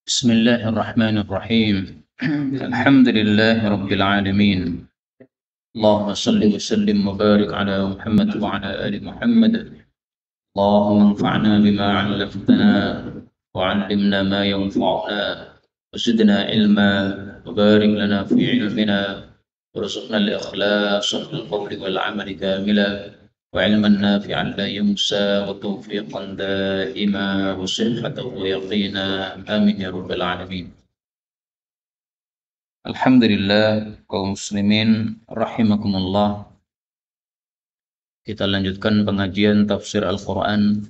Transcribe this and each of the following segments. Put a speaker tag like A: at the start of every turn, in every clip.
A: بسم الله الرحمن الرحيم الحمد لله رب العالمين اللهم صل وسلم وبارك على محمد وعلى آل محمد اللهم انفعنا بما علمتنا وعلمنا ما ينفعنا وزدنا علما وبارك لنا في علمنا وارزقنا الإخلاص في القول والعمل كاملا وعلما نافعا لا ينسى وتوفيقا دائما وصحة ويقينا آمين يا رب العالمين. Alhamdulillah kaum muslimin rahimakumullah. Kita lanjutkan pengajian tafsir Al-Quran,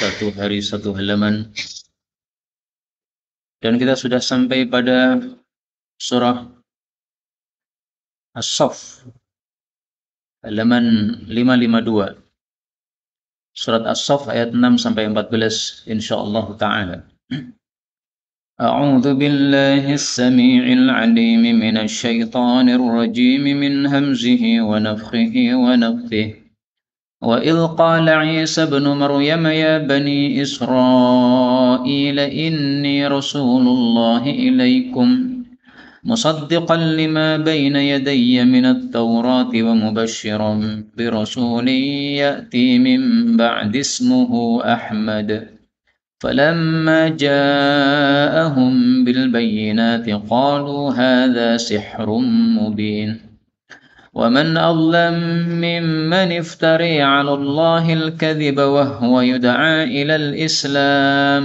A: satu hari satu halaman, dan kita sudah sampai pada surah As-Saff halaman 552. Surat As-Saff ayat 6 sampai 14 insyaallah taala. أعوذ بالله السميع العليم من الشيطان الرجيم من همزه ونفخه ونفثه. وإذ قال عيسى ابن مريم يا بني إسرائيل إني رسول الله إليكم مصدقا لما بين يدي من التوراة ومبشرا برسول يأتي من بعد اسمه أحمد فلما جاءهم بالبينات قالوا هذا سحر مبين ومن أظلم ممن افتري على الله الكذب وهو يدعى إلى الإسلام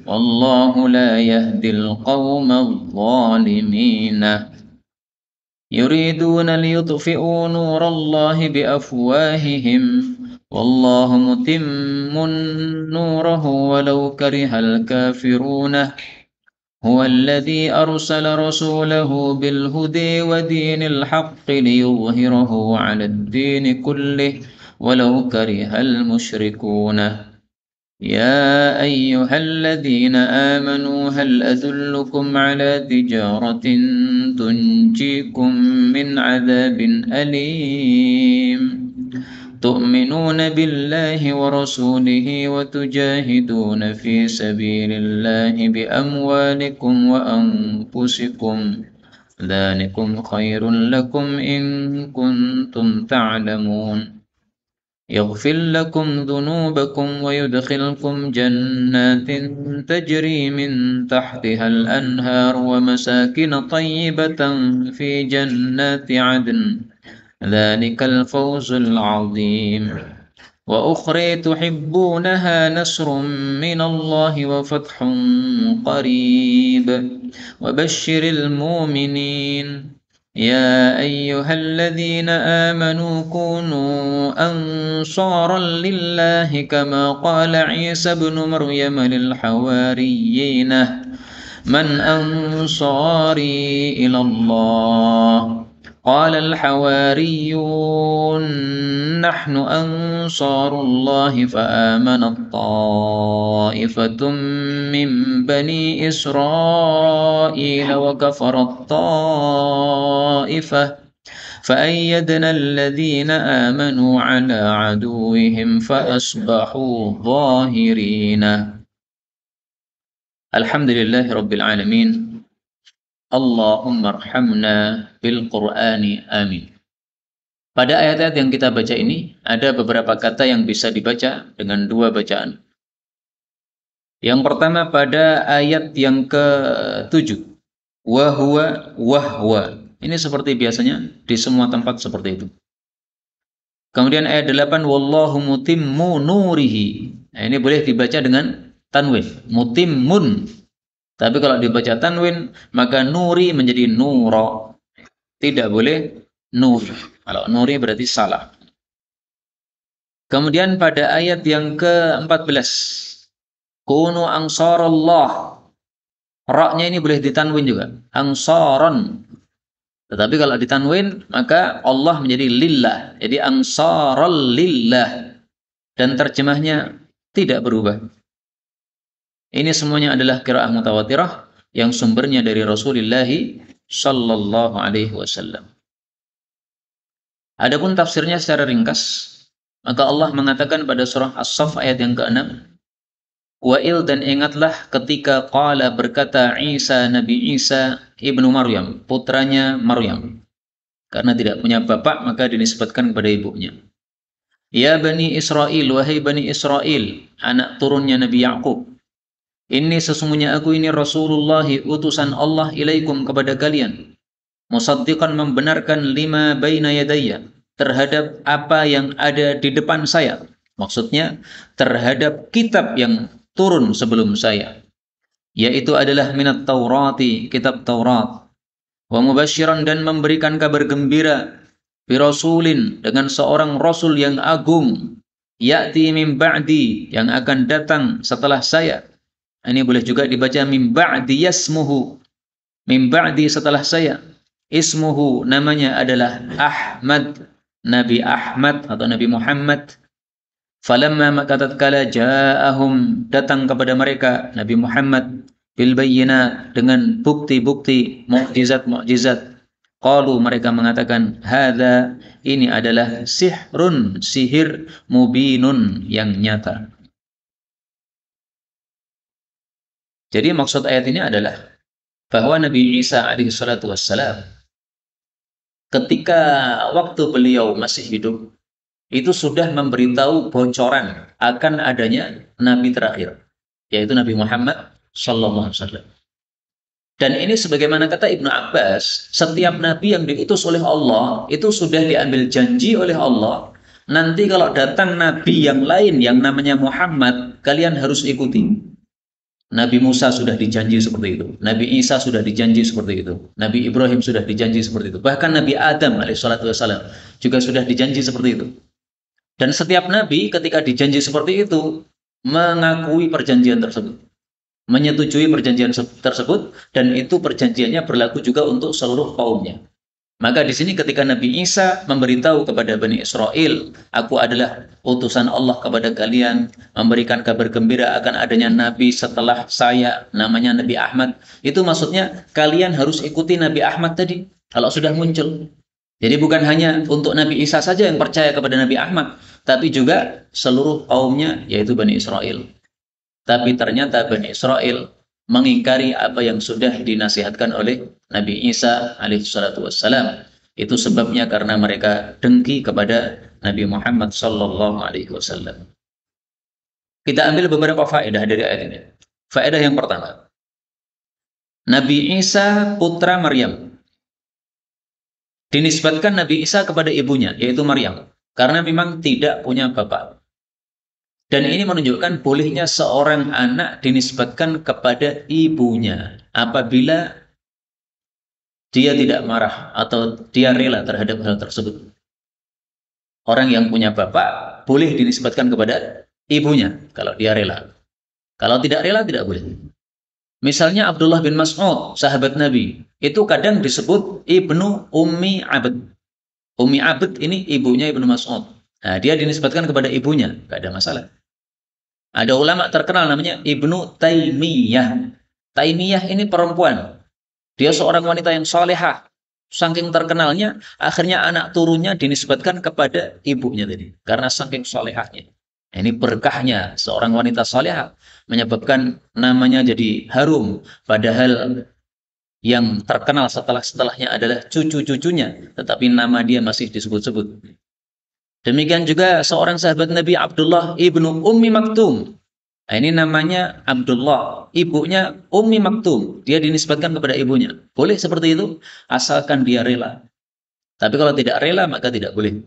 A: والله لا يهدي القوم الظالمين يريدون ليطفئوا نور الله بأفواههم والله متم نوره ولو كره الكافرون هو الذي أرسل رسوله بالهدى ودين الحق ليظهره على الدين كله ولو كره المشركون يا أيها الذين آمنوا هل أدلكم على تجارة تنجيكم من عذاب أليم تؤمنون بالله ورسوله وتجاهدون في سبيل الله بأموالكم وأنفسكم ذلكم خير لكم إن كنتم تعلمون يغفر لكم ذنوبكم ويدخلكم جنات تجري من تحتها الأنهار ومساكن طيبة في جنات عدن ذلك الفوز العظيم وأخرى تحبونها نصر من الله وفتح قريب وبشر المؤمنين يا أيها الذين آمنوا كونوا أنصارا لله كما قال عيسى ابن مريم للحواريين من أنصاري إلى الله قال الحواريون نحن أنصار الله فآمنت طائفة من بني إسرائيل وكفرت طائفة فأيدنا الذين آمنوا على عدوهم فأصبحوا ظاهرين. الحمد لله رب العالمين. Allahumma arhamna bil Qur'ani amin. Pada ayat-ayat yang kita baca ini ada beberapa kata yang bisa dibaca dengan dua bacaan. Yang pertama pada ayat yang ke-7, wahwa. Ini seperti biasanya di semua tempat seperti itu. Kemudian ayat 8, wallahu mutimmu nurihi. Nah, ini boleh dibaca dengan tanwin, mutimmun. Tapi kalau dibaca tanwin, maka nuri menjadi nuro. Tidak boleh nur. Kalau nuri berarti salah. Kemudian pada ayat yang ke-14, kunu ansarallah. Ra-nya ini boleh ditanwin juga. Ansaron. Tetapi kalau ditanwin, maka Allah menjadi lillah. Jadi ansaral lillah. Dan terjemahnya tidak berubah. Ini semuanya adalah qiraah mutawatirah yang sumbernya dari Rasulullah sallallahu alaihi wasallam. Adapun tafsirnya secara ringkas, maka Allah mengatakan pada surah As-Saff ayat yang ke-6, Wa'il dan ingatlah ketika qala berkata Isa Nabi Isa ibnu Maryam, putranya Maryam. Karena tidak punya bapak maka dinisbatkan kepada ibunya. Ya Bani Israel, wahai Bani Israel, anak turunnya Nabi Yakub. Ini sesungguhnya aku ini Rasulullah, utusan Allah ilaikum kepada kalian. Musaddiqan membenarkan lima baina yadayya, terhadap apa yang ada di depan saya. Maksudnya terhadap kitab yang turun sebelum saya, yaitu adalah minat Taurati, kitab Taurat. Wa mubasyiran dan memberikan kabar gembira birasulin dengan seorang rasul yang agung, ya'ti min ba'di yang akan datang setelah saya. Ini boleh juga dibaca min ba'di yasmuhu, min ba'di setelah saya. Ismuhu namanya adalah Ahmad, Nabi Ahmad atau Nabi Muhammad. Falamma maka tatkala ja'ahum datang kepada mereka Nabi Muhammad bil bayyinat dengan bukti-bukti, mukjizat-mukjizat. Qalu mereka mengatakan hadza ini adalah sihrun, sihir mubinun yang nyata. Jadi maksud ayat ini adalah bahwa Nabi Isa alaihi salatu wassalam ketika waktu beliau masih hidup itu sudah memberitahu bocoran akan adanya nabi terakhir, yaitu Nabi Muhammad sallallahu alaihi wasallam. Dan ini sebagaimana kata Ibnu Abbas, setiap nabi yang diutus oleh Allah itu sudah diambil janji oleh Allah, nanti kalau datang nabi yang lain yang namanya Muhammad, kalian harus ikuti. Nabi Musa sudah dijanji seperti itu, Nabi Isa sudah dijanji seperti itu, Nabi Ibrahim sudah dijanji seperti itu, bahkan Nabi Adam alaihissalatu wassalam juga sudah dijanji seperti itu. Dan setiap nabi ketika dijanji seperti itu mengakui perjanjian tersebut, menyetujui perjanjian tersebut, dan itu perjanjiannya berlaku juga untuk seluruh kaumnya. Maka di sini ketika Nabi Isa memberitahu kepada Bani Israel, aku adalah utusan Allah kepada kalian, memberikan kabar gembira akan adanya Nabi setelah saya, namanya Nabi Ahmad. Itu maksudnya kalian harus ikuti Nabi Ahmad tadi, kalau sudah muncul. Jadi bukan hanya untuk Nabi Isa saja yang percaya kepada Nabi Ahmad, tapi juga seluruh kaumnya, yaitu Bani Israel. Tapi ternyata Bani Israel mengingkari apa yang sudah dinasihatkan oleh Nabi Isa alaihissalatu wassalam. Itu sebabnya karena mereka dengki kepada Nabi Muhammad sallallahu alaihi wasallam. Kita ambil beberapa faedah dari ayat ini. Faedah yang pertama, Nabi Isa putra Maryam. Dinisbatkan Nabi Isa kepada ibunya, yaitu Maryam, karena memang tidak punya bapak. Dan ini menunjukkan bolehnya seorang anak dinisbatkan kepada ibunya apabila dia tidak marah atau dia rela terhadap hal tersebut. Orang yang punya bapak boleh dinisbatkan kepada ibunya kalau dia rela. Kalau tidak rela tidak boleh. Misalnya Abdullah bin Mas'ud, sahabat Nabi, itu kadang disebut Ibnu Ummi Abd. Ummi Abd ini ibunya Ibnu Mas'ud. Nah, dia dinisbatkan kepada ibunya, tidak ada masalah. Ada ulama terkenal namanya Ibnu Taimiyah. Taimiyah ini perempuan. Dia seorang wanita yang salehah. Saking terkenalnya, akhirnya anak turunnya dinisbatkan kepada ibunya tadi. Karena saking salehahnya. Ini berkahnya seorang wanita salehah menyebabkan namanya jadi harum. Padahal yang terkenal setelahnya adalah cucu-cucunya. Tetapi nama dia masih disebut-sebut. Demikian juga seorang sahabat Nabi Abdullah ibnu Ummi Maktum. Nah, ini namanya Abdullah, ibunya Ummi Maktum. Dia dinisbatkan kepada ibunya. Boleh seperti itu, asalkan dia rela. Tapi kalau tidak rela, maka tidak boleh.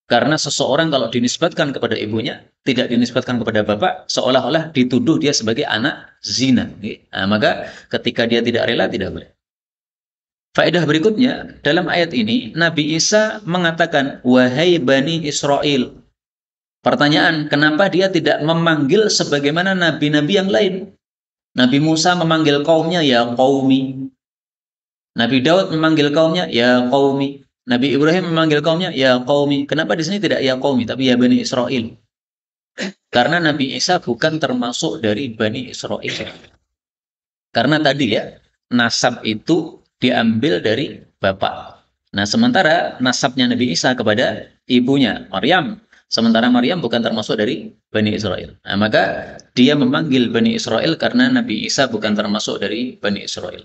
A: Karena seseorang kalau dinisbatkan kepada ibunya, tidak dinisbatkan kepada bapak, seolah-olah dituduh dia sebagai anak zina. Nah, maka ketika dia tidak rela, tidak boleh. Faedah berikutnya, dalam ayat ini, Nabi Isa mengatakan, wahai Bani Israel. Pertanyaan, kenapa dia tidak memanggil sebagaimana nabi-nabi yang lain? Nabi Musa memanggil kaumnya, ya qaumi. Nabi Daud memanggil kaumnya, ya qaumi. Nabi Ibrahim memanggil kaumnya, ya qaumi. Kenapa di sini tidak ya qaumi, tapi ya Bani Israel? Karena Nabi Isa bukan termasuk dari Bani Israel. Karena tadi ya, nasab itu diambil dari bapak. Nah, sementara nasabnya Nabi Isa kepada ibunya Maryam, Sementara Maryam bukan termasuk dari Bani Israel. Nah, maka dia memanggil Bani Israel karena Nabi Isa bukan termasuk dari Bani Israel.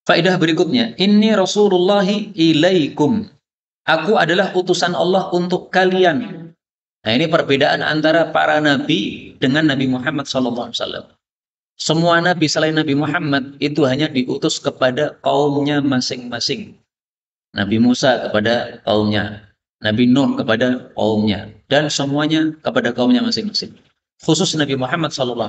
A: Faedah berikutnya, inni Rasulullahi ilaikum. Aku adalah utusan Allah untuk kalian. Nah, ini perbedaan antara para nabi dengan Nabi Muhammad SAW. Semua nabi selain Nabi Muhammad itu hanya diutus kepada kaumnya masing-masing. Nabi Musa kepada kaumnya, Nabi Nuh kepada kaumnya, dan semuanya kepada kaumnya masing-masing. Khusus Nabi Muhammad SAW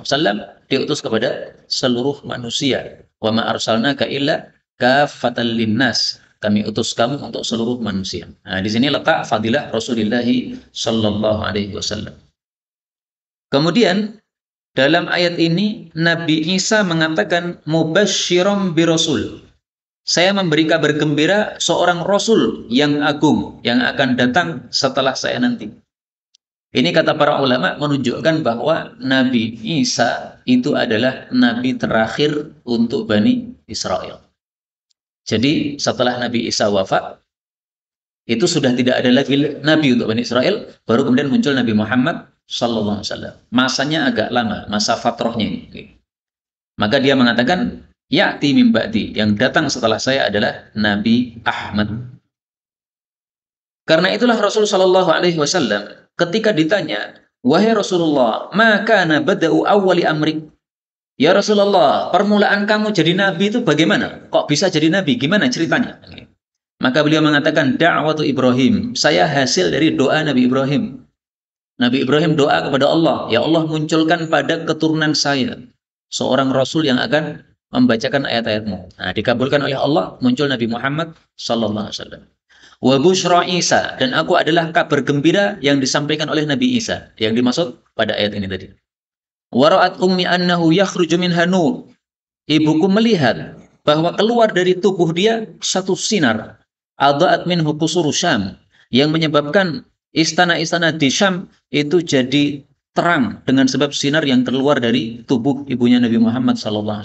A: diutus kepada seluruh manusia. Wa ma arsalnaka illa kafatan linnas. Kami utus kamu untuk seluruh manusia. Nah, di sini letak fadilah Rasulullah Sallallahu Alaihi Wasallam. Kemudian dalam ayat ini Nabi Isa mengatakan mubasysyiram birasul. Saya memberi kabar gembira seorang Rasul yang agung yang akan datang setelah saya nanti. Ini kata para ulama menunjukkan bahwa Nabi Isa itu adalah Nabi terakhir untuk Bani Israel. Jadi setelah Nabi Isa wafat, itu sudah tidak ada lagi Nabi untuk Bani Israel, baru kemudian muncul Nabi Muhammad Sallallahu Alaihi Wasallam. Masanya agak lama, masa fatrohnya ini. Maka dia mengatakan, Ya'ti min ba'di, yang datang setelah saya adalah Nabi Ahmad. Karena itulah Rasul Shallallahu Alaihi Wasallam ketika ditanya, wahai Rasulullah, maka bada'u awwali amrik. Ya Rasulullah, permulaan kamu jadi nabi itu bagaimana? Kok bisa jadi nabi? Gimana ceritanya? Maka beliau mengatakan, da'watu Ibrahim. Saya hasil dari doa Nabi Ibrahim. Nabi Ibrahim doa kepada Allah, ya Allah munculkan pada keturunan saya seorang Rasul yang akan membacakan ayat-ayatmu. Nah, dikabulkan oleh Allah, muncul Nabi Muhammad Sallallahu Alaihi Wasallam. Wa busyra Isa, dan aku adalah kabar gembira yang disampaikan oleh Nabi Isa, yang dimaksud pada ayat ini tadi. Wa ra'at ummi annahu yakhruju minha nur. Ibuku melihat bahwa keluar dari tubuh dia satu sinar. Adha'at minhu qusuru Syam, yang menyebabkan istana-istana di Syam itu jadi terang dengan sebab sinar yang keluar dari tubuh ibunya Nabi Muhammad SAW.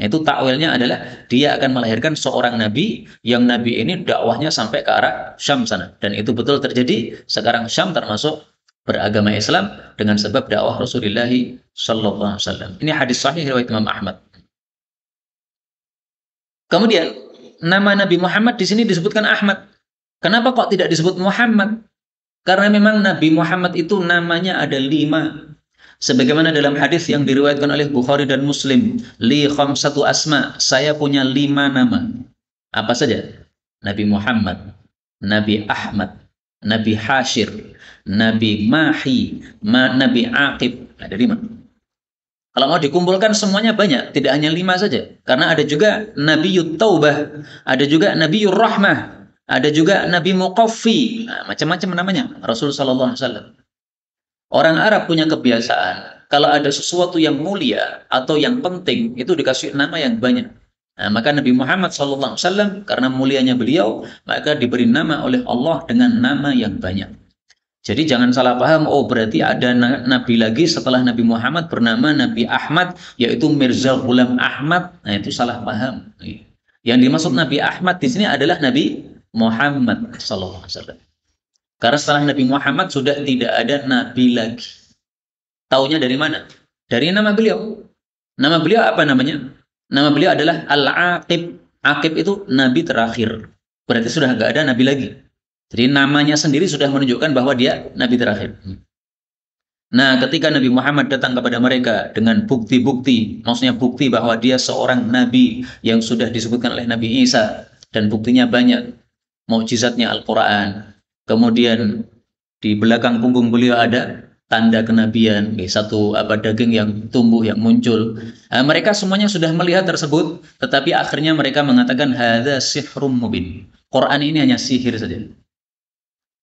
A: Itu takwilnya adalah dia akan melahirkan seorang nabi yang nabi ini dakwahnya sampai ke arah Syam sana, dan itu betul terjadi. Sekarang Syam termasuk beragama Islam dengan sebab dakwah Rasulullah SAW. Ini hadis sahih riwayat Imam Ahmad. Kemudian nama Nabi Muhammad di sini disebutkan Ahmad. Kenapa kok tidak disebut Muhammad? Karena memang Nabi Muhammad itu namanya ada 5. Sebagaimana dalam hadis yang diriwayatkan oleh Bukhari dan Muslim, li khamsatu asma, saya punya 5 nama. Apa saja? Nabi Muhammad, Nabi Ahmad, Nabi Hashir, Nabi Mahi, Nabi Aqib. Ada 5. Kalau mau dikumpulkan semuanya banyak, tidak hanya 5 saja. Karena ada juga Nabi Taubah, ada juga Nabi Rahmah, ada juga Nabi Muqaffi. Nah, macam-macam namanya Rasul Sallallahu Alaihi Wasallam. Orang Arab punya kebiasaan, kalau ada sesuatu yang mulia atau yang penting, itu dikasih nama yang banyak. Nah, maka Nabi Muhammad SAW, karena mulianya beliau, maka diberi nama oleh Allah dengan nama yang banyak. Jadi jangan salah paham, oh berarti ada Nabi lagi setelah Nabi Muhammad bernama Nabi Ahmad, yaitu Mirza Ghulam Ahmad. Nah, itu salah paham. Yang dimaksud Nabi Ahmad di sini adalah Nabi Muhammad SAW. Karena setelah Nabi Muhammad sudah tidak ada nabi lagi. Taunya dari mana? Dari nama beliau. Nama beliau apa namanya? Nama beliau adalah Al-Aqib. Aqib itu nabi terakhir. Berarti sudah nggak ada nabi lagi. Jadi namanya sendiri sudah menunjukkan bahwa dia nabi terakhir. Nah, ketika Nabi Muhammad datang kepada mereka dengan bukti-bukti, maksudnya bukti bahwa dia seorang nabi yang sudah disebutkan oleh Nabi Isa, dan buktinya banyak. Mukjizatnya Al-Quran. Kemudian di belakang punggung beliau ada tanda kenabian, satu daging yang tumbuh, yang muncul. Mereka semuanya sudah melihat tersebut, tetapi akhirnya mereka mengatakan hadza sihrun mubin. Quran ini hanya sihir saja.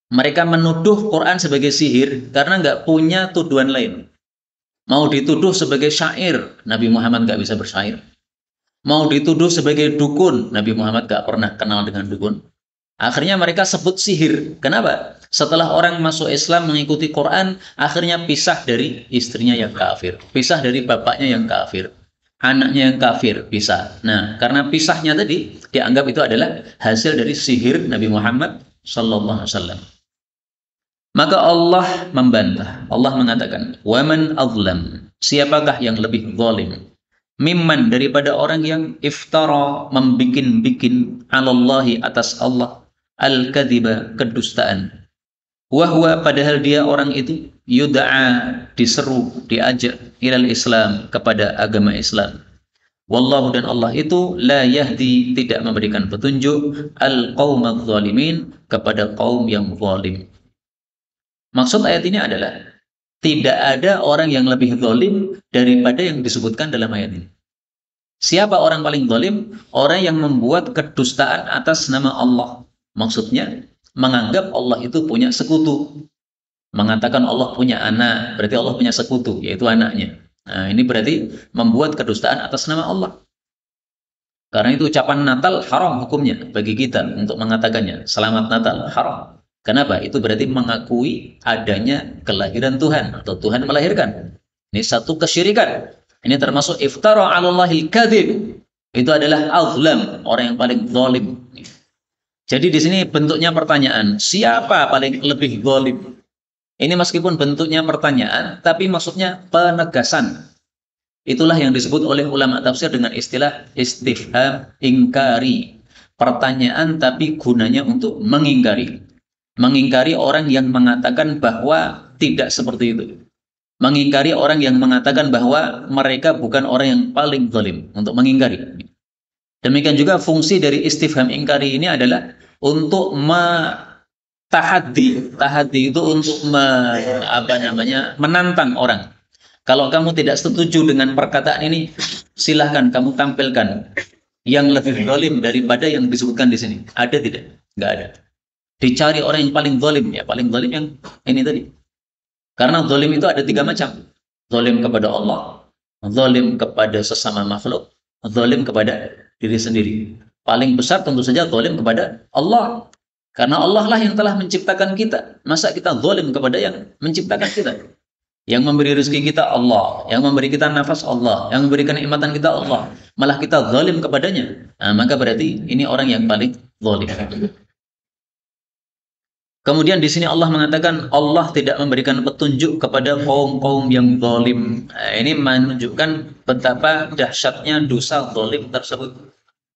A: Mereka menuduh Quran sebagai sihir karena nggak punya tuduhan lain. Mau dituduh sebagai syair, Nabi Muhammad nggak bisa bersyair. Mau dituduh sebagai dukun, Nabi Muhammad nggak pernah kenal dengan dukun. Akhirnya mereka sebut sihir. Kenapa? Setelah orang masuk Islam mengikuti Quran, akhirnya pisah dari istrinya yang kafir, pisah dari bapaknya yang kafir, anaknya yang kafir, pisah. Nah, karena pisahnya tadi dianggap itu adalah hasil dari sihir Nabi Muhammad SAW. Maka Allah membantah. Allah mengatakan, "Waman azlam." Siapakah yang lebih zalim? Mimman, daripada orang yang iftara, membikin-bikin, 'alallahi, atas Allah, al-kadziba, kedustaan. Wahwa, padahal dia orang itu, yud'a, diseru, diajak, ilal Islam, kepada agama Islam. Wallahu, dan Allah itu, la yahdi, tidak memberikan petunjuk, al-qaumadz zalimin, kepada kaum yang zalim. Maksud ayat ini adalah tidak ada orang yang lebih zalim daripada yang disebutkan dalam ayat ini. Siapa orang paling zalim? Orang yang membuat kedustaan atas nama Allah. Maksudnya menganggap Allah itu punya sekutu. Mengatakan Allah punya anak, berarti Allah punya sekutu, yaitu anaknya. Nah, ini berarti membuat kedustaan atas nama Allah. Karena itu ucapan Natal haram hukumnya bagi kita untuk mengatakannya. Selamat Natal, haram. Kenapa? Itu berarti mengakui adanya kelahiran Tuhan atau Tuhan melahirkan. Ini satu kesyirikan. Ini termasuk iftara 'alallahil kadzib. Itu adalah azlam, orang yang paling zalim. Jadi di sini bentuknya pertanyaan, siapa paling lebih zalim? Ini meskipun bentuknya pertanyaan, tapi maksudnya penegasan. Itulah yang disebut oleh ulama tafsir dengan istilah istifham ingkari. Pertanyaan tapi gunanya untuk mengingkari. Mengingkari orang yang mengatakan bahwa tidak seperti itu. Mengingkari orang yang mengatakan bahwa mereka bukan orang yang paling zalim, untuk mengingkari. Demikian juga fungsi dari istifham ingkari ini adalah untuk tahaddi. Tahaddi itu untuk menantang orang. Kalau kamu tidak setuju dengan perkataan ini, silahkan kamu tampilkan yang lebih zalim daripada yang disebutkan di sini. Ada tidak? Nggak ada. Dicari orang yang paling zalim, ya paling zalim yang ini tadi. Karena zalim itu ada 3 macam. Zalim kepada Allah, zalim kepada sesama makhluk, zalim kepada diri sendiri. Paling besar tentu saja zalim kepada Allah. Karena Allah lah yang telah menciptakan kita. Masa kita zalim kepada yang menciptakan kita? Yang memberi rezeki kita Allah, yang memberi kita nafas Allah, yang memberikan nikmatan kita Allah. Malah kita zalim kepadanya. Nah, maka berarti ini orang yang paling zalim. Kemudian di sini Allah mengatakan Allah tidak memberikan petunjuk kepada kaum-kaum yang zalim. Nah, ini menunjukkan betapa dahsyatnya dosa zalim tersebut.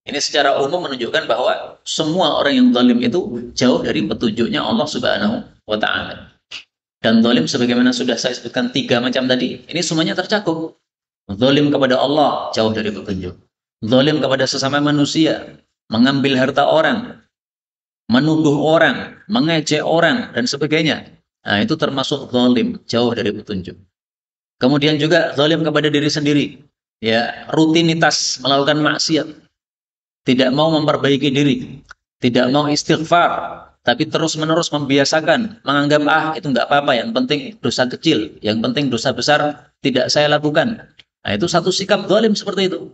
A: Ini secara umum menunjukkan bahwa semua orang yang zalim itu jauh dari petunjuknya Allah Subhanahu wa Ta'ala. Dan zalim sebagaimana sudah saya sebutkan 3 macam tadi, ini semuanya tercakup. Zalim kepada Allah, jauh dari petunjuk. Zalim kepada sesama manusia, mengambil harta orang, menuduh orang, mengejek orang, dan sebagainya. Nah, itu termasuk zalim, jauh dari petunjuk. Kemudian juga zalim kepada diri sendiri. Ya, rutinitas melakukan maksiat. Tidak mau memperbaiki diri. Tidak mau istighfar. Tapi terus-menerus membiasakan. Menganggap, itu nggak apa-apa. Yang penting dosa kecil. Yang penting dosa besar tidak saya lakukan. Nah, itu satu sikap zalim seperti itu.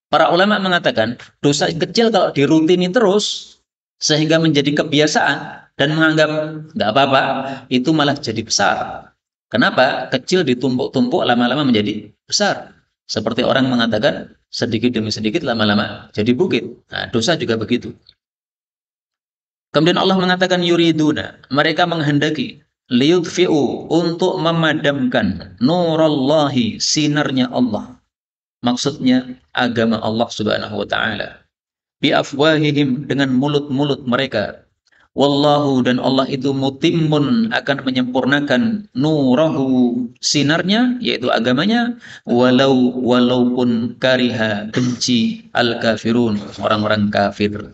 A: Para ulama mengatakan, dosa kecil kalau dirutini terus, sehingga menjadi kebiasaan dan menganggap nggak apa-apa, itu malah jadi besar. Kenapa? Kecil ditumpuk-tumpuk lama-lama menjadi besar. Seperti orang mengatakan sedikit demi sedikit lama-lama jadi bukit. Nah, dosa juga begitu. Kemudian Allah mengatakan yuriduna, mereka menghendaki, liyudfi'u, untuk memadamkan, nurallahi, sinarnya Allah. Maksudnya agama Allah Subhanahu wa Ta'ala. Biafwahihim, dengan mulut-mulut mereka. Wallahu, dan Allah itu mutimmun, akan menyempurnakan, nurahu, sinarnya, yaitu agamanya, walaupun kariha, benci, al-kafirun, orang-orang kafir.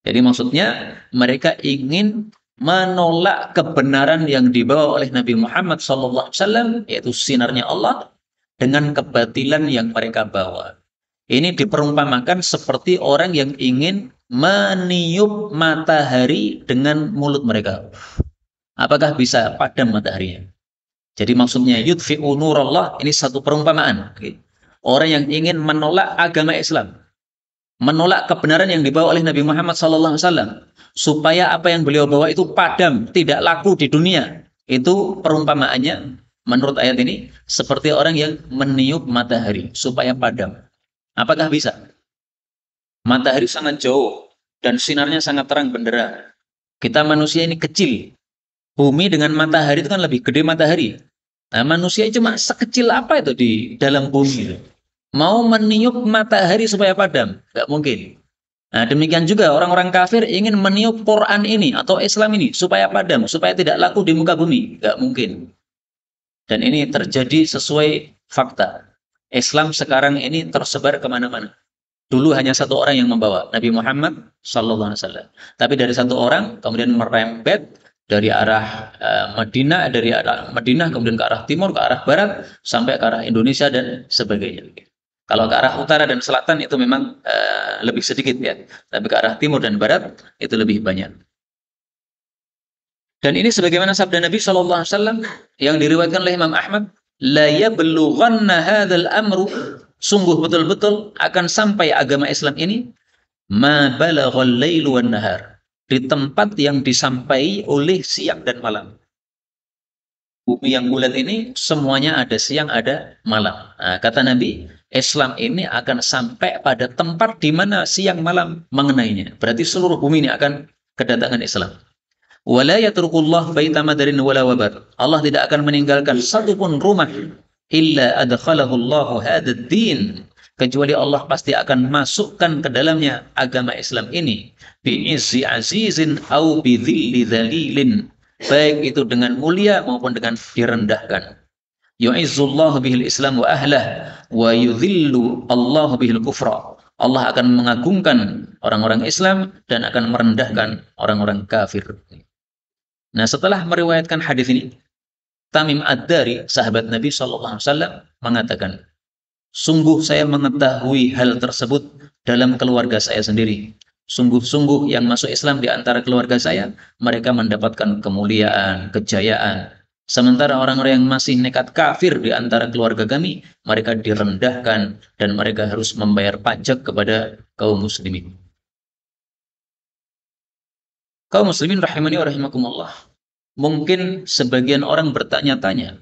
A: Jadi maksudnya mereka ingin menolak kebenaran yang dibawa oleh Nabi Muhammad SAW, yaitu sinarnya Allah, dengan kebatilan yang mereka bawa. Ini diperumpamakan seperti orang yang ingin meniup matahari dengan mulut mereka. Apakah bisa padam mataharinya? Jadi maksudnya yudfi'u nurallah, ini satu perumpamaan. Orang yang ingin menolak agama Islam, menolak kebenaran yang dibawa oleh Nabi Muhammad SAW, supaya apa yang beliau bawa itu padam, tidak laku di dunia. Itu perumpamaannya menurut ayat ini seperti orang yang meniup matahari supaya padam. Apakah bisa? Matahari sangat jauh dan sinarnya sangat terang benderang. Kita manusia ini kecil. Bumi dengan matahari itu kan lebih gede matahari. Nah, manusia cuma sekecil apa itu di dalam bumi itu. Mau meniup matahari supaya padam, nggak mungkin. Nah, demikian juga orang-orang kafir ingin meniup Quran ini atau Islam ini supaya padam, supaya tidak laku di muka bumi, nggak mungkin. Dan ini terjadi sesuai fakta. Islam sekarang ini tersebar kemana-mana. Dulu hanya satu orang yang membawa, Nabi Muhammad Sallallahu Alaihi Wasallam. Tapi dari satu orang kemudian merembet dari arah Madinah, dari arah Madinah kemudian ke arah timur, ke arah barat, sampai ke arah Indonesia dan sebagainya. Kalau ke arah utara dan selatan itu memang lebih sedikit ya, tapi ke arah timur dan barat itu lebih banyak. Dan ini sebagaimana sabda Nabi Shallallahu Alaihi Wasallam yang diriwayatkan oleh Imam Ahmad, la yablughanna hadzal amru, sungguh betul-betul akan sampai agama Islam ini ma balaghal lailu wan nahar, di tempat yang disampai oleh siang dan malam. Bumi yang bulat ini semuanya ada siang ada malam. Nah, kata Nabi, Islam ini akan sampai pada tempat di mana siang malam mengenainya. Berarti seluruh bumi ini akan kedatangan Islam. Wala yatrukullah baita madarin wala wabar. Allah tidak akan meninggalkan satu pun rumah illa adkhalahu Allah hadzal din, kecuali Allah pasti akan masukkan ke dalamnya agama Islam ini bi izzi azizin au bi dhilli dzalilin, baik itu dengan mulia maupun dengan direndahkan. Yu'izzullahu bihil Islam wa ahlah wa yudhillu Allah bihil kufra. Allah akan mengagungkan orang-orang Islam dan akan merendahkan orang-orang kafir. Nah, setelah meriwayatkan hadis ini, Tamim Ad-Dari, sahabat Nabi SAW, mengatakan, sungguh saya mengetahui hal tersebut dalam keluarga saya sendiri. Sungguh-sungguh yang masuk Islam di antara keluarga saya, mereka mendapatkan kemuliaan, kejayaan. Sementara orang-orang yang masih nekat kafir di antara keluarga kami, mereka direndahkan dan mereka harus membayar pajak kepada kaum muslimin. Kaum muslimin rahimani wa rahimakumullah. Mungkin sebagian orang bertanya-tanya,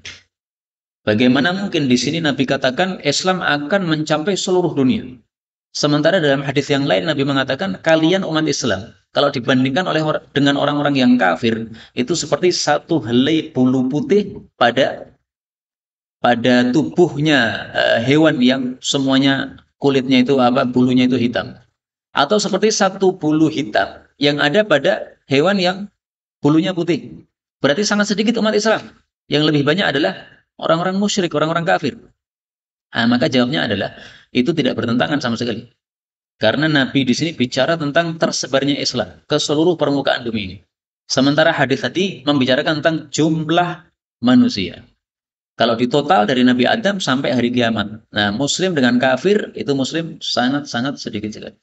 A: bagaimana mungkin di sini Nabi katakan Islam akan mencapai seluruh dunia. Sementara dalam hadis yang lain Nabi mengatakan kalian umat Islam, kalau dibandingkan dengan orang-orang yang kafir, itu seperti satu helai bulu putih pada tubuhnya hewan yang semuanya kulitnya itu bulunya itu hitam. Atau seperti satu bulu hitam yang ada pada hewan yang bulunya putih. Berarti sangat sedikit umat Islam. Yang lebih banyak adalah orang-orang musyrik, orang-orang kafir. Nah, maka jawabnya adalah itu tidak bertentangan sama sekali. Karena Nabi di sini bicara tentang tersebarnya Islam ke seluruh permukaan bumi ini. Sementara hadis tadi membicarakan tentang jumlah manusia. Kalau di total dari Nabi Adam sampai hari kiamat. Nah, muslim dengan kafir itu muslim sangat-sangat sedikit sekali.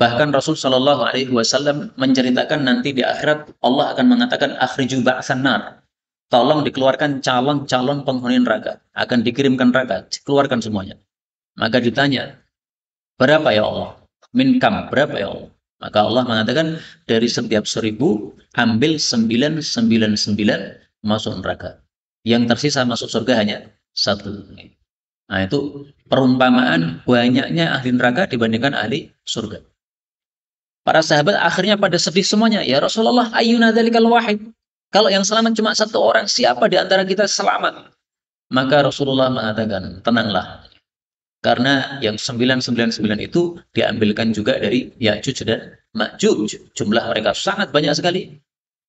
A: Bahkan Rasul Shallallahu Alaihi Wasallam menceritakan nanti di akhirat Allah akan mengatakan akhriju ba'san nar, tolong dikeluarkan calon-calon penghuni neraka, akan dikirimkan neraka, keluarkan semuanya. Maka ditanya, berapa ya Allah? Min kam, berapa ya Allah? Maka Allah mengatakan dari setiap 1000 ambil 999 masuk neraka. Yang tersisa masuk surga hanya 1. Nah, itu perumpamaan banyaknya ahli neraka dibandingkan ahli surga. Para sahabat akhirnya pada sedih semuanya. Ya Rasulullah, ayyuna dzalikal wahid. Kalau yang selamat cuma satu orang, siapa di antara kita selamat? Maka Rasulullah mengatakan, tenanglah. Karena yang 999 itu diambilkan juga dari Ya'juj dan Ma'juj. Jumlah mereka sangat banyak sekali.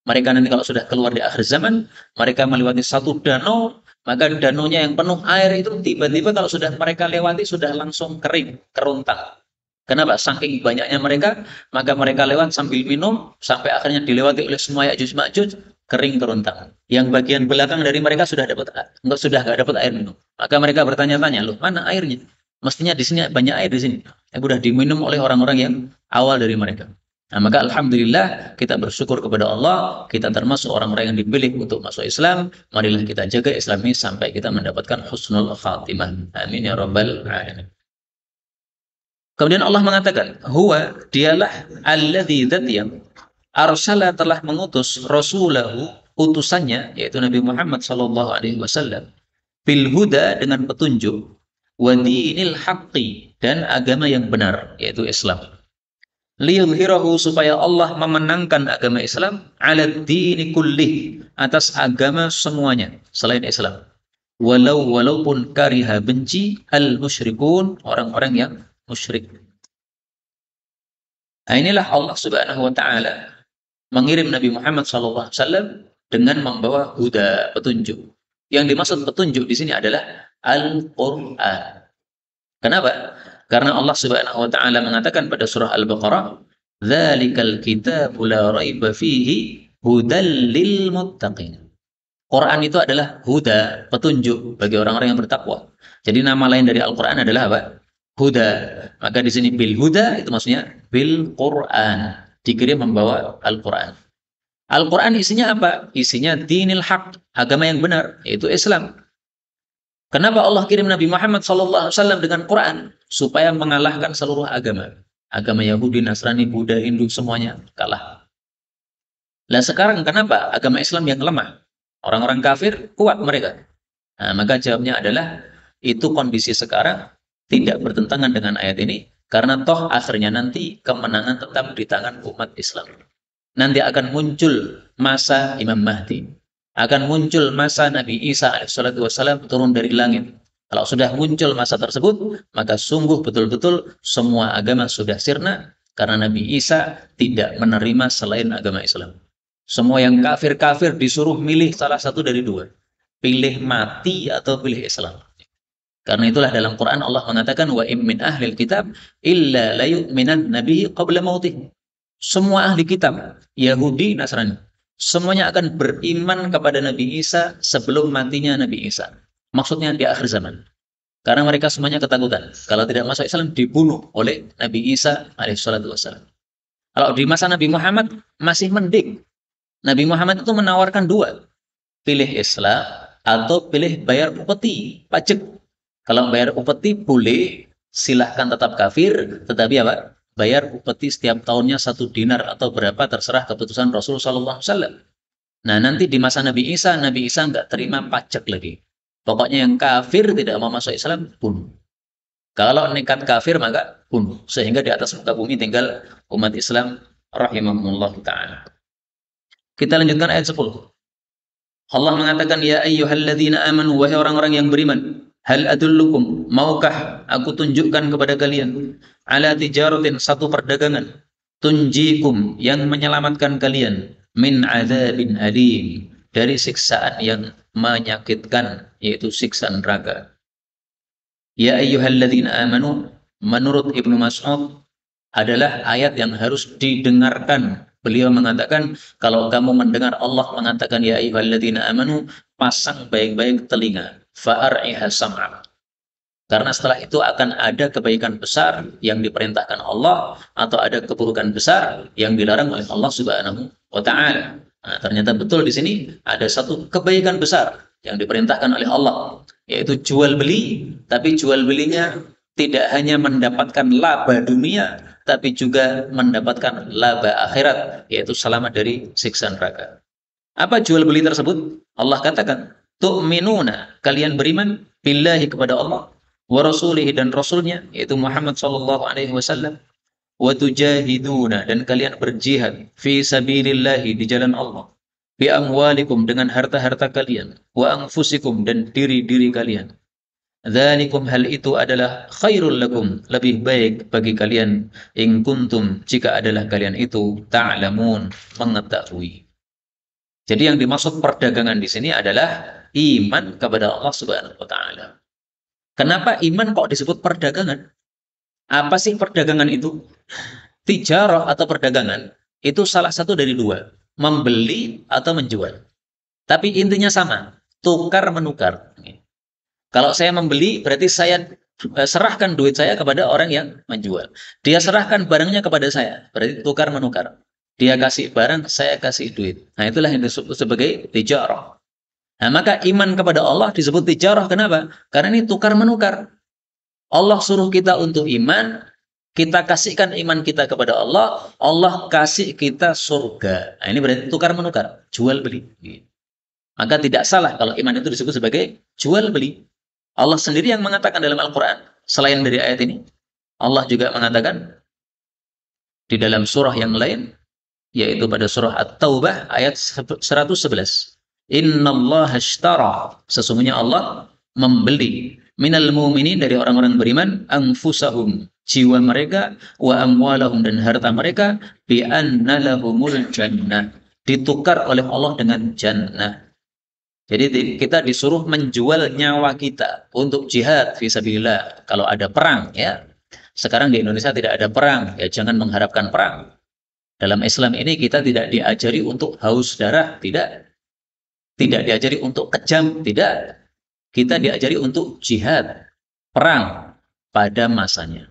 A: Mereka nanti kalau sudah keluar di akhir zaman, mereka melewati satu danau, maka danaunya yang penuh air itu tiba-tiba kalau sudah mereka lewati sudah langsung kering, keruntang. Kenapa? Saking banyaknya mereka, maka mereka lewat sambil minum, sampai akhirnya dilewati oleh semua Ya'juj Ma'juj, kering keruntang. Yang bagian belakang dari mereka sudah nggak dapat air minum. Maka mereka bertanya-tanya, loh mana airnya? Mestinya di sini banyak air di sini. Yang sudah diminum oleh orang-orang yang awal dari mereka. Nah, maka alhamdulillah kita bersyukur kepada Allah, kita termasuk orang-orang yang dipilih untuk masuk Islam. Marilah kita jaga Islam ini sampai kita mendapatkan husnul khatimah. Amin ya rabbal alamin. Kemudian Allah mengatakan, huwa dialah alladzi dzat yang arsala telah mengutus rasulahu utusannya yaitu Nabi Muhammad sallallahu alaihi wasallam bil huda dengan petunjuk wa dinil haqqi dan agama yang benar yaitu Islam. liyudhhirahu, supaya Allah memenangkan agama Islam, ala dini kullih, atas agama semuanya selain Islam. Walaupun kariha, benci, al musyrikun, orang-orang yang musyrik. Nah, inilah Allah Subhanahu wa taala mengirim Nabi Muhammad SAW dengan membawa huda, petunjuk. Yang dimaksud petunjuk di sini adalah Al-Qur'an. Kenapa? Karena Allah Subhanahu wa taala mengatakan pada surah Al-Baqarah, "Dzalikal kitabu la raiba fihi hudal lil muttaqin." Quran itu adalah huda, petunjuk bagi orang-orang yang bertakwa. Jadi nama lain dari Al-Qur'an adalah apa? Huda. Maka di sini bil huda itu maksudnya bil Qur'an. Dikirim membawa Al-Qur'an. Al-Quran isinya apa? Isinya dinil haq, agama yang benar, yaitu Islam. Kenapa Allah kirim Nabi Muhammad SAW dengan Quran? Supaya mengalahkan seluruh agama. Agama Yahudi, Nasrani, Buddha, Hindu, semuanya kalah. Nah sekarang kenapa agama Islam yang lemah? Orang-orang kafir kuat mereka. Nah, maka jawabnya adalah, itu kondisi sekarang tidak bertentangan dengan ayat ini, karena toh akhirnya nanti kemenangan tetap di tangan umat Islam. Nanti akan muncul masa Imam Mahdi, akan muncul masa Nabi Isa alaihissalam turun dari langit. Kalau sudah muncul masa tersebut, maka sungguh betul-betul semua agama sudah sirna, karena Nabi Isa tidak menerima selain agama Islam. Semua yang kafir-kafir disuruh milih salah satu dari dua, pilih mati atau pilih Islam. Karena itulah dalam Quran Allah mengatakan, wa im min ahlil kitab illa la yu'minan nabihi qabla mautih. Semua ahli kitab, Yahudi, Nasrani, semuanya akan beriman kepada Nabi Isa sebelum matinya Nabi Isa. Maksudnya di akhir zaman. Karena mereka semuanya ketakutan. Kalau tidak masuk Islam, dibunuh oleh Nabi Isa alaihissalam. Kalau di masa Nabi Muhammad, masih mending. Nabi Muhammad itu menawarkan dua. Pilih Islam atau pilih bayar upeti, pajak. Kalau bayar upeti boleh, silahkan tetap kafir, tetapi apa? Bayar upeti setiap tahunnya 1 dinar atau berapa, terserah keputusan Rasulullah SAW. Nah nanti di masa Nabi Isa nggak terima pajak lagi. Pokoknya yang kafir tidak mau masuk Islam, bunuh. Kalau nekat kafir maka bunuh. Sehingga di atas muka bumi tinggal umat Islam rahimahumullah ta'ala. Kita lanjutkan ayat 10. Allah mengatakan, ya ayyuhalladzina amanu, wahai orang-orang yang beriman, hal adullukum, maukah aku tunjukkan kepada kalian, ala tijaratin, satu perdagangan, tunjikum, yang menyelamatkan kalian, min adzabin alim, dari siksaan yang menyakitkan, yaitu siksa neraka. Ya ayyuhalladzina amanu, menurut Ibnu Mas'ud adalah ayat yang harus didengarkan. Beliau mengatakan, kalau kamu mendengar Allah mengatakan ya ayyuhalladzina amanu, pasang baik-baik telinga, fa'ar'iha sam'a. Karena setelah itu akan ada kebaikan besar yang diperintahkan Allah, atau ada keburukan besar yang dilarang oleh Allah Subhanahu wa taala. Nah, ternyata betul di sini ada satu kebaikan besar yang diperintahkan oleh Allah, yaitu jual beli, tapi jual belinya tidak hanya mendapatkan laba dunia, tapi juga mendapatkan laba akhirat, yaitu selamat dari siksa neraka. Apa jual beli tersebut? Allah katakan, tu'minuna, kalian beriman, billahi, kepada Allah, wa rasulihi, dan rasulnya, yaitu Muhammad SAW, wa tujahiduna, dan kalian berjihad, fi sabilillahi, di jalan Allah, bi amwalikum, dengan harta-harta kalian, wa anfusikum, dan diri-diri kalian. Dzalikum, hal itu adalah khairul lakum, lebih baik bagi kalian, in kuntum, jika adalah kalian itu ta'lamun, mengetahui. Jadi yang dimaksud perdagangan di sini adalah iman kepada Allah Subhanahu wa taala. Kenapa iman kok disebut perdagangan? Apa sih perdagangan itu? Tijarah atau perdagangan itu salah satu dari dua, membeli atau menjual. Tapi intinya sama, tukar menukar. Kalau saya membeli, berarti saya serahkan duit saya kepada orang yang menjual. Dia serahkan barangnya kepada saya, berarti tukar menukar. Dia kasih barang, saya kasih duit. Nah, itulah yang disebut sebagai tijarah. Nah, maka iman kepada Allah disebut tijarah. Kenapa? Karena ini tukar menukar. Allah suruh kita untuk iman, kita kasihkan iman kita kepada Allah, Allah kasih kita surga. Nah, ini berarti tukar menukar, jual beli. Maka tidak salah kalau iman itu disebut sebagai jual beli. Allah sendiri yang mengatakan dalam Al-Quran, selain dari ayat ini, Allah juga mengatakan Di dalam surah yang lain, yaitu pada surah At-Taubah ayat 111. Innallaha ashtara, sesungguhnya Allah membeli minal mu'minin, dari orang-orang beriman, anfusahum, jiwa mereka, wa amwalahum, dan harta mereka, bi anna lahumul jannah, ditukar oleh Allah dengan jannah. Jadi kita disuruh menjual nyawa kita untuk jihad fisabilillah. Kalau ada perang, ya. Sekarang di Indonesia tidak ada perang, ya jangan mengharapkan perang. Dalam Islam ini kita tidak diajari untuk haus darah, tidak. Tidak diajari untuk kejam, tidak. Kita diajari untuk jihad, perang pada masanya.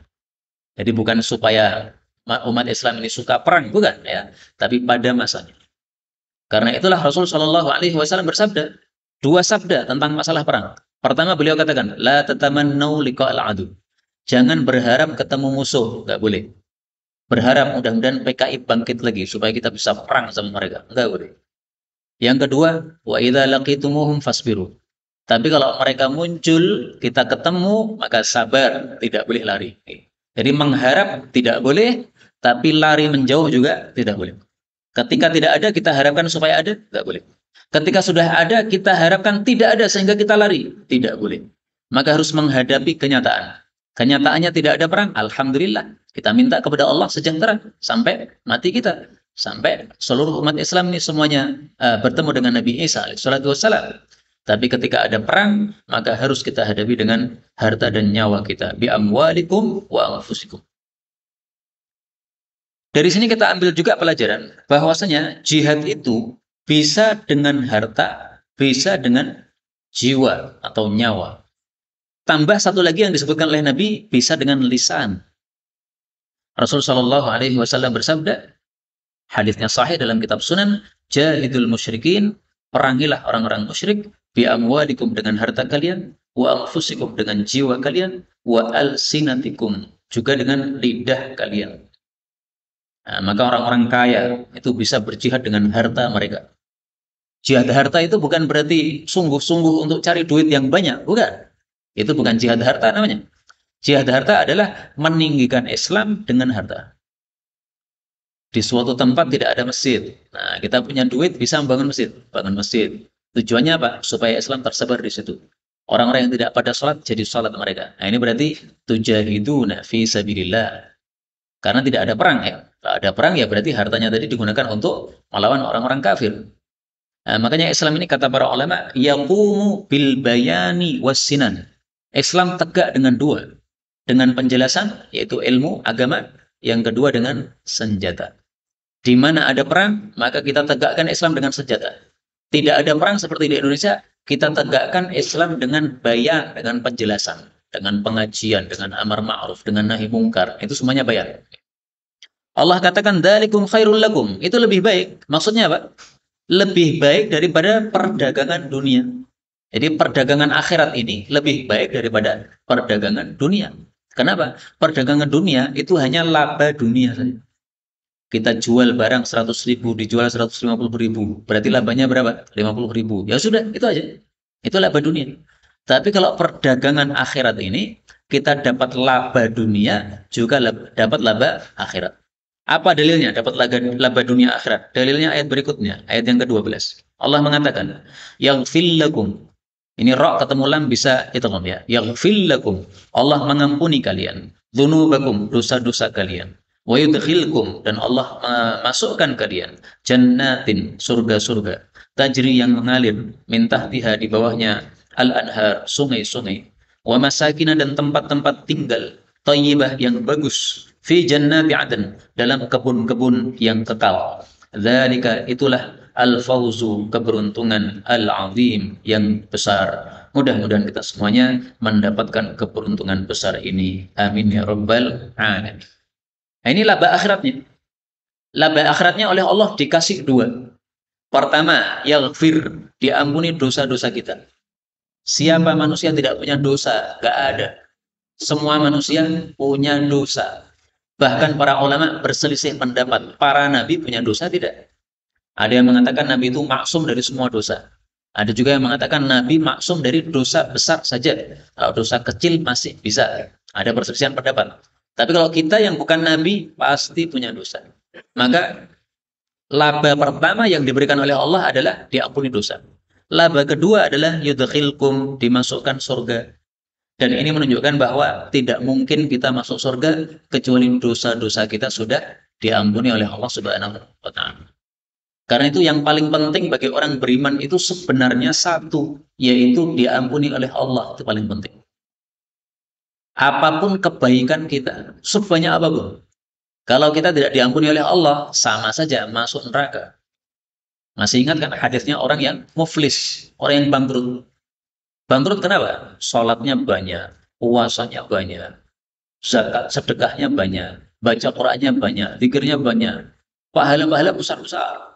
A: Jadi bukan supaya umat Islam ini suka perang, bukan, ya, tapi pada masanya. Karena itulah Rasul Shallallahu Alaihi Wasallam bersabda, dua sabda tentang masalah perang. Pertama, beliau katakan, la tatamannau liqa'al adu. Jangan berharap ketemu musuh, nggak boleh. Berharap mudah-mudahan PKI bangkit lagi supaya kita bisa perang sama mereka, nggak boleh. Yang kedua, wa idza laqitumuhum fasbiru. Tapi kalau mereka muncul, kita ketemu, maka sabar, tidak boleh lari. Jadi mengharap tidak boleh, tapi lari menjauh juga tidak boleh. Ketika tidak ada, kita harapkan supaya ada, tidak boleh. Ketika sudah ada, kita harapkan tidak ada sehingga kita lari, tidak boleh. Maka harus menghadapi kenyataan. Kenyataannya tidak ada perang, alhamdulillah. Kita minta kepada Allah sejahtera sampai mati kita. Sampai seluruh umat Islam ini semuanya bertemu dengan Nabi Isa alaihissalam. Tapi ketika ada perang, maka harus kita hadapi dengan harta dan nyawa kita. Bi amwalikum wa anfusikum. Dari sini kita ambil juga pelajaran bahwasanya jihad itu bisa dengan harta, bisa dengan jiwa atau nyawa. Tambah satu lagi yang disebutkan oleh Nabi, bisa dengan lisan. Rasul Shallallahu Alaihi Wasallam bersabda, hadisnya sahih dalam kitab Sunan, jahidul musyrikin, perangilah orang-orang musyrik, bi amwalikum, dengan harta kalian, wa anfusikum, dengan jiwa kalian, wa alsinatikum, juga dengan lidah kalian. Nah, maka orang-orang kaya itu bisa berjihad dengan harta mereka. Jihad harta itu bukan berarti sungguh-sungguh untuk cari duit yang banyak, bukan. Itu bukan jihad harta namanya. Jihad harta adalah meninggikan Islam dengan harta. Di suatu tempat tidak ada masjid. Nah, kita punya duit bisa membangun masjid. Bangun masjid. Tujuannya apa? Supaya Islam tersebar di situ. Orang-orang yang tidak pada sholat, jadi sholat mereka. Nah, ini berarti tujahiduna fi sabilillah. Karena tidak ada perang, ya. Kalau ada perang, ya berarti hartanya tadi digunakan untuk melawan orang-orang kafir. Nah, makanya Islam ini, kata para ulama, yaqumu bil bayani wassinan. Islam tegak dengan dua. Dengan penjelasan, yaitu ilmu, agama. Yang kedua dengan senjata. Di mana ada perang, maka kita tegakkan Islam dengan senjata. Tidak ada perang seperti di Indonesia, kita tegakkan Islam dengan bayan, dengan penjelasan, dengan pengajian, dengan amar ma'ruf, dengan nahi mungkar. Itu semuanya bayan. Allah katakan, dzalikum khairul lakum. Itu lebih baik. Maksudnya apa? Lebih baik daripada perdagangan dunia. Jadi perdagangan akhirat ini lebih baik daripada perdagangan dunia. Kenapa? Perdagangan dunia itu hanya laba dunia saja. Kita jual barang 100.000, dijual 150.000. Berarti labanya berapa? 50.000. Ya sudah, itu aja. Itu laba dunia. Tapi kalau perdagangan akhirat ini, kita dapat laba dunia, juga dapat laba akhirat. Apa dalilnya dapat laba dunia akhirat? Dalilnya ayat berikutnya, ayat yang ke-12. Allah mengatakan, yaghfir lakum. Ini ra ketemu lam bisa idgham, ya. Yaghfir lakum. Allah mengampuni kalian dzunubakum, dosa-dosa kalian. Wa yudkhilkum, dan Allah memasukkan kalian jannatin, surga-surga, tajri yang mengalir, min tahtiha, di bawahnya, al-anhar, sungai-sungai, wa masakina, dan tempat-tempat tinggal, thayyibah, yang bagus, fi jannati adn, dalam kebun-kebun yang kekal. Dzalika, itulah al-fauzu, keberuntungan, al-azim, yang besar. Mudah-mudahan kita semuanya mendapatkan keberuntungan besar ini. Amin ya rabbal alamin. Nah, ini laba akhiratnya. Laba akhiratnya oleh Allah dikasih dua. Pertama, yaghfir, diampuni dosa-dosa kita. Siapa manusia tidak punya dosa? Gak ada. Semua manusia punya dosa. Bahkan para ulama berselisih pendapat. Para nabi punya dosa tidak? Ada yang mengatakan nabi itu maksum dari semua dosa. Ada juga yang mengatakan nabi maksum dari dosa besar saja. Kalau dosa kecil masih bisa. Ada perselisihan pendapat. Tapi kalau kita yang bukan nabi pasti punya dosa. Maka laba pertama yang diberikan oleh Allah adalah diampuni dosa. Laba kedua adalah yudkhilkum, dimasukkan surga. Dan ini menunjukkan bahwa tidak mungkin kita masuk surga kecuali dosa-dosa kita sudah diampuni oleh Allah Subhanahu wa taala. Karena itu yang paling penting bagi orang beriman itu sebenarnya satu, yaitu diampuni oleh Allah, itu paling penting. Apapun kebaikan kita, sebanyak apapun, kalau kita tidak diampuni oleh Allah, sama saja masuk neraka. Masih ingat kan hadisnya orang yang muflis, orang yang bangkrut. Bangkrut kenapa? Sholatnya banyak, puasanya banyak, zakat sedekahnya banyak, baca Qur'annya banyak, zikirnya banyak, pahala-pahala besar-besar.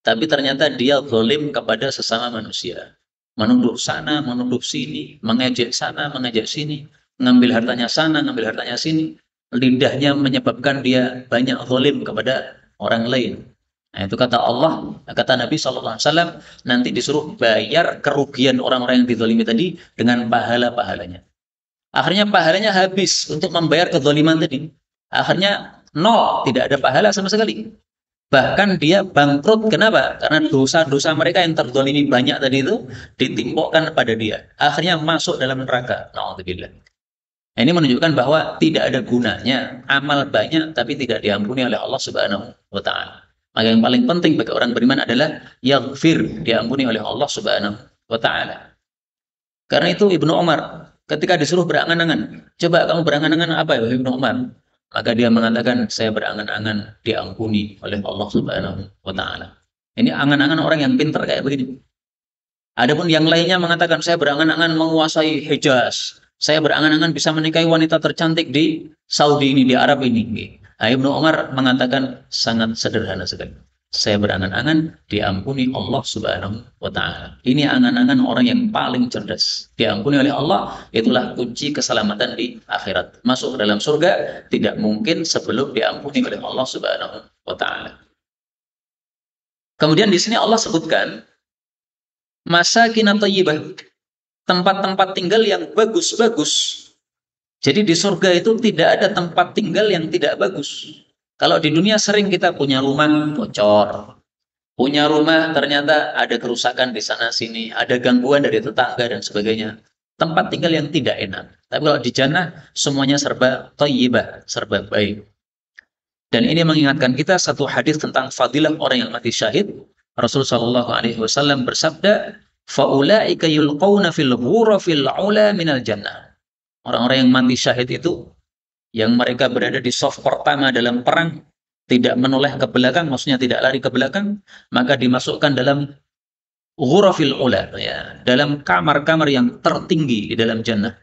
A: Tapi ternyata dia zalim kepada sesama manusia. Menuduh sana, menuduh sini, mengejek sana, mengejek sini, ngambil hartanya sana, ngambil hartanya sini. Lidahnya menyebabkan dia banyak zalim kepada orang lain. Nah, itu kata Allah, kata Nabi SAW, nanti disuruh bayar kerugian orang-orang yang dizalimi tadi dengan pahala-pahalanya. Akhirnya pahalanya habis untuk membayar kezaliman tadi. Akhirnya nol, tidak ada pahala sama sekali. Bahkan dia bangkrut. Kenapa? Karena dosa-dosa mereka yang terzalimi banyak tadi itu ditimpukkan pada dia. Akhirnya masuk dalam neraka. Na'udzubillah. Ini menunjukkan bahwa tidak ada gunanya amal banyak tapi tidak diampuni oleh Allah Subhanahu wa taala. Maka yang paling penting bagi orang beriman adalah yaghfir, diampuni oleh Allah Subhanahu wa taala. Karena itu Ibnu Umar ketika disuruh berangan-angan, coba kamu berangan-angan apa ya Ibnu Umar? Maka dia mengatakan, saya berangan-angan diampuni oleh Allah Subhanahu wa taala. Ini angan-angan orang yang pintar kayak begini. Adapun yang lainnya mengatakan, saya berangan-angan menguasai Hijaz. Saya berangan-angan bisa menikahi wanita tercantik di Saudi ini, di Arab ini. Nah, Ibnu Umar mengatakan sangat sederhana sekali. Saya berangan-angan diampuni Allah Subhanahu wa taala. Ini angan-angan orang yang paling cerdas. Diampuni oleh Allah, itulah kunci keselamatan di akhirat. Masuk ke dalam surga tidak mungkin sebelum diampuni oleh Allah Subhanahu wa taala. Kemudian di sini Allah sebutkan masakin thayyibah, tempat-tempat tinggal yang bagus-bagus. Jadi di surga itu tidak ada tempat tinggal yang tidak bagus. Kalau di dunia sering kita punya rumah bocor, punya rumah ternyata ada kerusakan di sana sini, ada gangguan dari tetangga dan sebagainya. Tempat tinggal yang tidak enak. Tapi kalau di jannah semuanya serba thayyibah, serba baik. Dan ini mengingatkan kita satu hadis tentang fadilah orang yang mati syahid. Rasulullah SAW bersabda, faulaika yulqawna fil ghurafil ula minal jannah. Orang-orang yang mati syahid itu yang mereka berada di saf pertama dalam perang, tidak menoleh ke belakang, maksudnya tidak lari ke belakang, maka dimasukkan dalam ghurafil ula, ya, dalam kamar-kamar yang tertinggi di dalam jannah.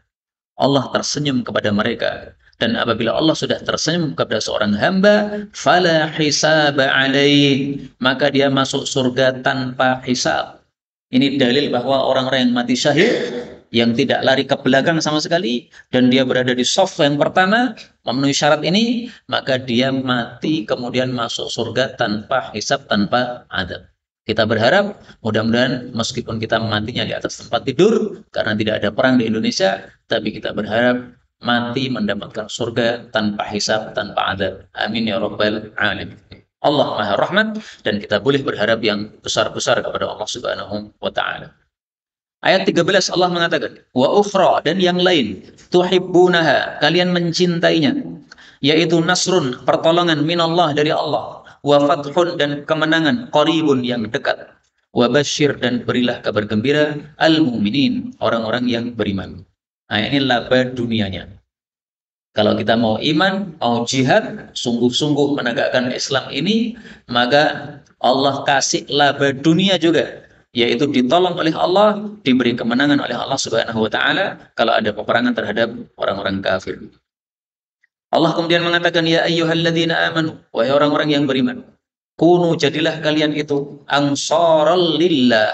A: Allah tersenyum kepada mereka. Dan apabila Allah sudah tersenyum kepada seorang hamba, fala hisaba alaih, maka dia masuk surga tanpa hisab. Ini dalil bahwa orang-orang yang mati syahid, yang tidak lari ke belakang sama sekali, dan dia berada di shaf yang pertama, memenuhi syarat ini, maka dia mati kemudian masuk surga tanpa hisab, tanpa adab. Kita berharap mudah-mudahan meskipun kita matinya di atas tempat tidur karena tidak ada perang di Indonesia, tapi kita berharap mati mendapatkan surga tanpa hisab, tanpa adab. Amin ya rabbal alamin. Allah Maha Rahmat dan kita boleh berharap yang besar-besar kepada Allah Subhanahu wa taala. Ayat 13 Allah mengatakan, wa ukhra, dan yang lain, tuhibbunaha, kalian mencintainya, yaitu nasrun, pertolongan minallah, dari Allah, wa fathun, dan kemenangan, qaribun, yang dekat, wa basyir, dan berilah kabar gembira al-mu'minin, orang-orang yang beriman. Nah, ini laba dunianya. Kalau kita mau iman, mau jihad, sungguh-sungguh menegakkan Islam ini, maka Allah kasih laba dunia juga, yaitu ditolong oleh Allah, diberi kemenangan oleh Allah Subhanahu wa taala kalau ada peperangan terhadap orang-orang kafir. Allah kemudian mengatakan, ya ayyuhalladzina amanu, wahai orang-orang yang beriman, kunu, jadilah kalian itu ansarul lillah,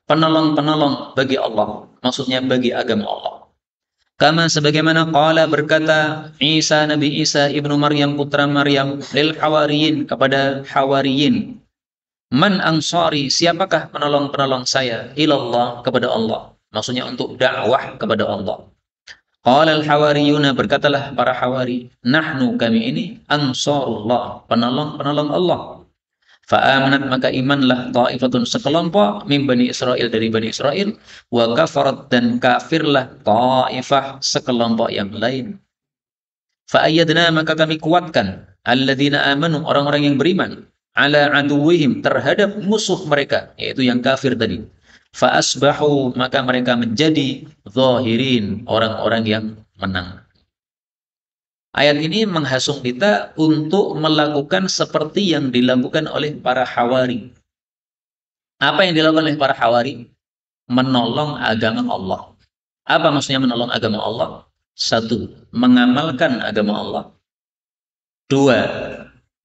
A: penolong-penolong bagi Allah, maksudnya bagi agama Allah. Kama, sebagaimana qala, berkata Isa, Nabi Isa ibnu Maryam, putra Maryam, lil hawariyin, kepada hawariyin, man ansari, siapakah penolong-penolong saya, ilallah, kepada Allah, maksudnya untuk dakwah kepada Allah. Qala al-hawariyuna, berkatalah para hawari, nahnu, kami ini ansarullah, penolong-penolong Allah. Fa'amanat, maka imanlah ta'ifatun, sekelompok, min Bani Israel, dari Bani Israel, wa kafarat, dan kafirlah ta'ifah, sekelompok yang lain. Fa'ayyadna, maka kami kuatkan alladzina amanu, orang-orang yang beriman, ala aduwihim, terhadap musuh mereka, yaitu yang kafir tadi. Fa'asbahu, maka mereka menjadi zahirin, orang-orang yang menang. Ayat ini menghasung kita untuk melakukan seperti yang dilakukan oleh para hawari. Apa yang dilakukan oleh para hawari? Menolong agama Allah. Apa maksudnya menolong agama Allah? Satu, mengamalkan agama Allah. Dua,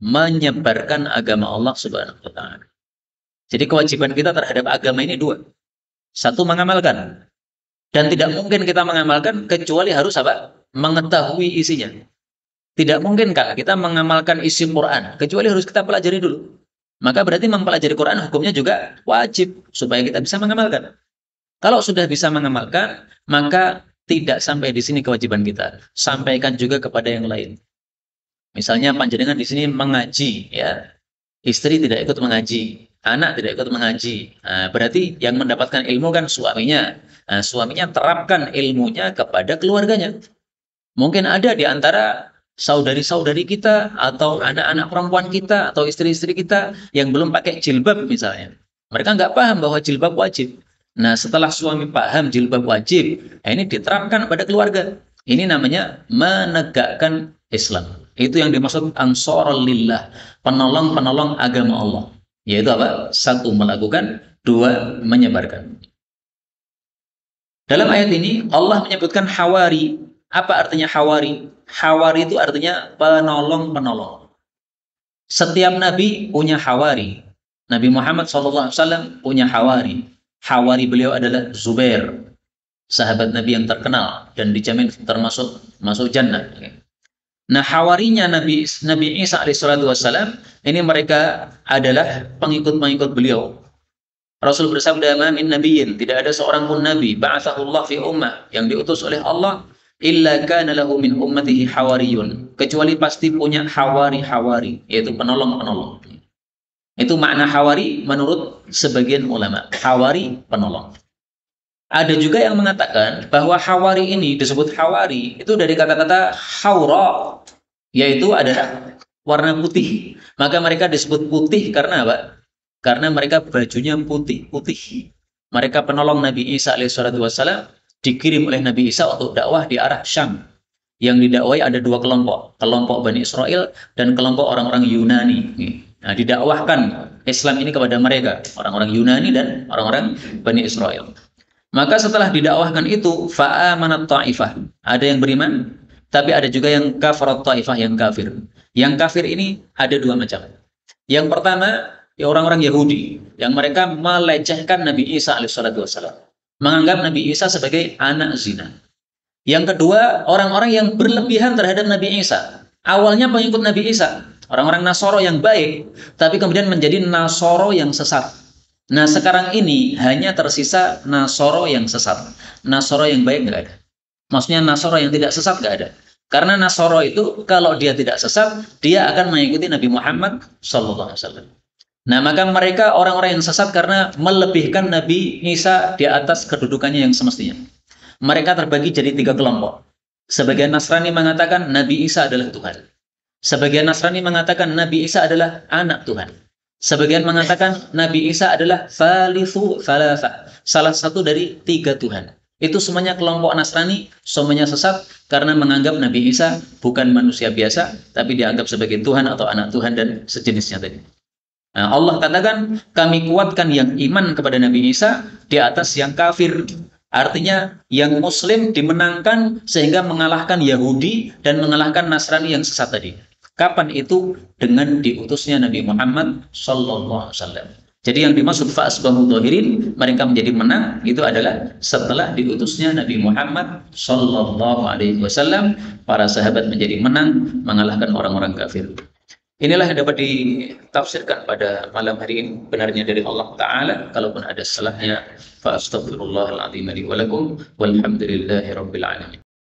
A: menyebarkan agama Allah Subhanahu wa ta'ala. Jadi kewajiban kita terhadap agama ini dua. Satu, mengamalkan. Dan tidak mungkin kita mengamalkan kecuali harus apa? Mengetahui isinya. Tidak mungkin Kak, kita mengamalkan isi Quran kecuali harus kita pelajari dulu. Maka berarti mempelajari Quran hukumnya juga wajib supaya kita bisa mengamalkan. Kalau sudah bisa mengamalkan, maka tidak sampai di sini kewajiban kita. Sampaikan juga kepada yang lain. Misalnya panjenengan di sini mengaji, ya, istri tidak ikut mengaji, anak tidak ikut mengaji. Nah, berarti yang mendapatkan ilmu kan suaminya. Nah, suaminya terapkan ilmunya kepada keluarganya. Mungkin ada di antara saudari-saudari kita atau anak-anak perempuan kita atau istri-istri kita yang belum pakai jilbab misalnya. Mereka nggak paham bahwa jilbab wajib. Nah, setelah suami paham jilbab wajib, ini diterapkan pada keluarga. Ini namanya menegakkan Islam. Itu yang dimaksud ansarul lillah, penolong-penolong agama Allah. Yaitu apa? Satu, melakukan. Dua, menyebarkan. Dalam ayat ini Allah menyebutkan hawari. Apa artinya hawari? Hawari itu artinya penolong-penolong. Setiap nabi punya hawari. Nabi Muhammad SAW punya hawari. Hawari beliau adalah Zubair, sahabat Nabi yang terkenal dan dijamin termasuk masuk jannah. Nah, hawarinya Nabi Isa alaihissalam ini mereka adalah pengikut-pengikut beliau. Rasul bersabda, "Ma min nabiyyin", tidak ada seorang pun nabi, ba'atsahullah fi ummah, yang diutus oleh Allah, illa kana lahu min ummatihi hawariyun, kecuali pasti punya hawari-hawari, yaitu penolong-penolong. Itu makna hawari menurut sebagian ulama. Hawari, penolong. Ada juga yang mengatakan bahwa hawari ini disebut hawari itu dari kata-kata haura, yaitu adalah warna putih. Maka mereka disebut putih karena apa? Karena mereka bajunya putih-putih. Mereka penolong Nabi Isa alaihissalam, dikirim oleh Nabi Isa untuk dakwah di arah Syam. Yang didakwai ada dua kelompok, kelompok Bani Israel dan kelompok orang-orang Yunani. Nah, didakwahkan Islam ini kepada mereka, orang-orang Yunani dan orang-orang Bani Israel. Maka setelah didakwahkan itu, fa'amanat ta'ifah, ada yang beriman, tapi ada juga yang kafarat ta'ifah, yang kafir. Yang kafir ini ada dua macam. Yang pertama, ya orang-orang Yahudi, yang mereka melecehkan Nabi Isa alaihissalam, menganggap Nabi Isa sebagai anak zina. Yang kedua, orang-orang yang berlebihan terhadap Nabi Isa. Awalnya pengikut Nabi Isa, orang-orang Nasoro yang baik, tapi kemudian menjadi Nasoro yang sesat. Nah, sekarang ini hanya tersisa Nasoro yang sesat. Nasoro yang baik nggak ada. Maksudnya Nasoro yang tidak sesat nggak ada. Karena Nasoro itu kalau dia tidak sesat, dia akan mengikuti Nabi Muhammad SAW. Nah, maka mereka orang-orang yang sesat karena melebihkan Nabi Isa di atas kedudukannya yang semestinya. Mereka terbagi jadi tiga kelompok. Sebagian Nasrani mengatakan Nabi Isa adalah Tuhan. Sebagian Nasrani mengatakan Nabi Isa adalah anak Tuhan. Sebagian mengatakan Nabi Isa adalah thalithu thalatha, salah satu dari tiga Tuhan. Itu semuanya kelompok Nasrani, semuanya sesat karena menganggap Nabi Isa bukan manusia biasa, tapi dianggap sebagai Tuhan atau anak Tuhan dan sejenisnya tadi. Nah, Allah katakan, kami kuatkan yang iman kepada Nabi Isa di atas yang kafir. Artinya yang Muslim dimenangkan sehingga mengalahkan Yahudi dan mengalahkan Nasrani yang sesat tadi. Kapan itu? Dengan diutusnya Nabi Muhammad SAW. Jadi yang dimaksud fa'asbahu dhahirin, mereka menjadi menang, itu adalah setelah diutusnya Nabi Muhammad SAW, para sahabat menjadi menang, mengalahkan orang-orang kafir. Inilah yang dapat ditafsirkan pada malam hari ini, benarnya dari Allah Ta'ala. Kalaupun ada salahnya, fa astaghfirullahaladzim li wa lakum, walhamdulillahi rabbil alamin.